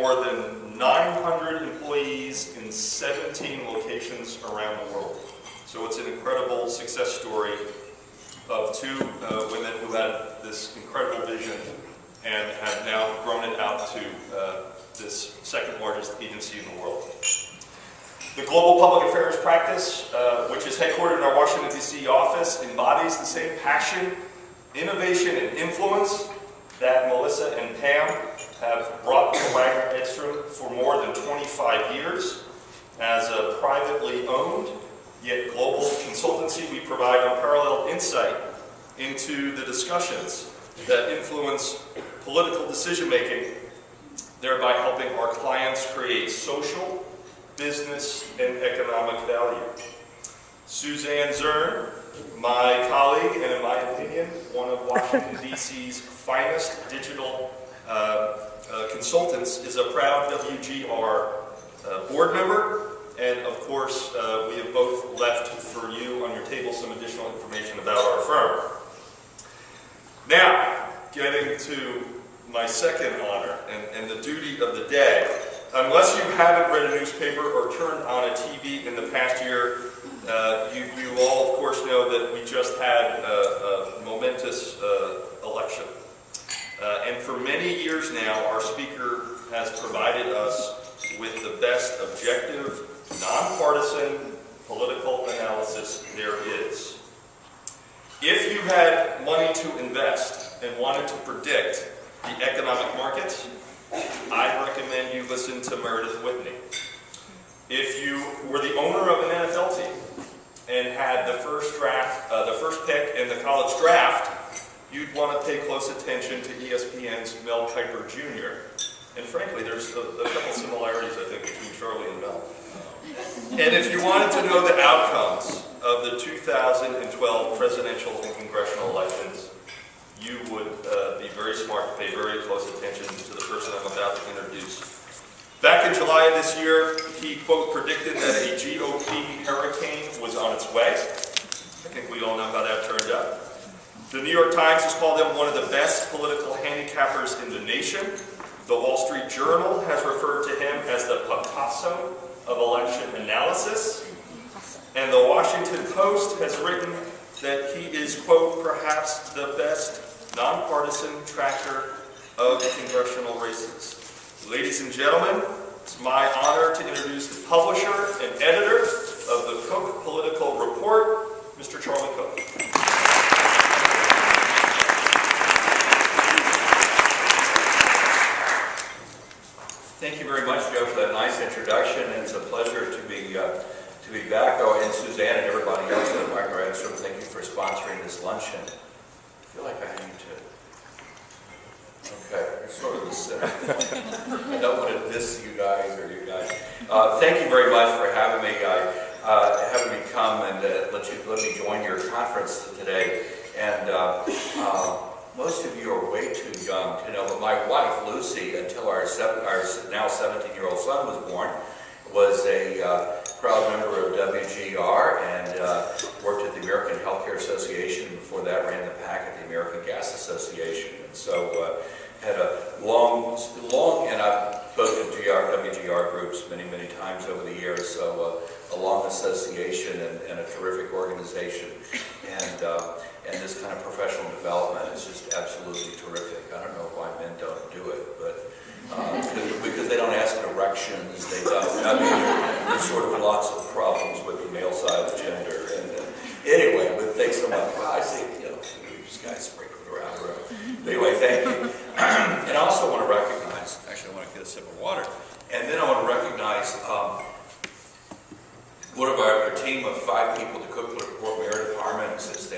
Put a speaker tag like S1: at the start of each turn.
S1: more than 900 employees in 17 locations around the world. So it's an incredible success story of two women who had this incredible vision and have now grown it out to this second largest agency in the world. The Global Public Affairs practice, which is headquartered in our Washington, D.C. office, embodies the same passion, innovation, and influence that Melissa and Pam have brought to Waggener Edstrom for more than 25 years. As a privately owned, yet global consultancy, we provide unparalleled insight into the discussions that influence political decision-making, thereby helping our clients create social, business, and economic value. Suzanne Zern, my colleague, and in my opinion, one of Washington, D.C.'s finest digital consultants, is a proud WGR board member, and of course, we have both left for you on your table some additional information about our firm. Now, getting to my second honor and the duty of the day. Unless you haven't read a newspaper or turned on a TV in the past year, you all, of course, know that we just had a momentous election. And for many years now, our speaker has provided us with the best objective, nonpartisan political analysis there is. If you had money to invest and wanted to predict the economic markets, I recommend you listen to Meredith Whitney. If you were the owner of an NFL team and had the first pick in the college draft, you'd want to pay close attention to ESPN's Mel Kiper Jr. And frankly, there's a couple similarities, I think, between Charlie and Mel. And if you wanted to know the outcomes of the 2012 presidential and congressional elections, you would be very smart to pay very close attention to the person I'm about to introduce. Back in July of this year, he, quote, predicted that a GOP hurricane was on its way. I think we all know how that turned out. The New York Times has called him one of the best political handicappers in the nation. The Wall Street Journal has referred to him as the Picasso of election analysis. And the Washington Post has written that he is, quote, perhaps the best nonpartisan tracker of congressional races. Ladies and gentlemen, it's my honor to introduce the publisher and editor of the Cook Political Report, Mr. Charlie Cook.
S2: Thank you very much, Joe, for that nice introduction, and it's a pleasure to be back. Oh, and Suzanne and everybody else at Waggener Edstrom, thank you for sponsoring this luncheon. I feel like I need to. Okay, you're sort of the center. I don't want to diss you guys or you guys. Thank you very much for having me. Having me come and let me join your conference today. And most of you are way too young to know, but my wife Lucy, until our now 17-year-old son was born, was a proud member of WGR and worked at the American Healthcare Association. Before that, ran the PAC at the American Gas Association. And so had a long, and I've spoken to WGR groups many times over the years, so a long association and a terrific organization. And this kind of professional development is just absolutely terrific. I don't know why men don't do it, but because they don't ask directions, they don't. I mean, there's sort of lots of problems with the male side of gender. And anyway, but thanks so much. Well, I see, these guys sprinkling around the room. Anyway, thank you. And I also want to recognize, actually I want to get a sip of water, and then I want to recognize one of our team of 5 people, the Cook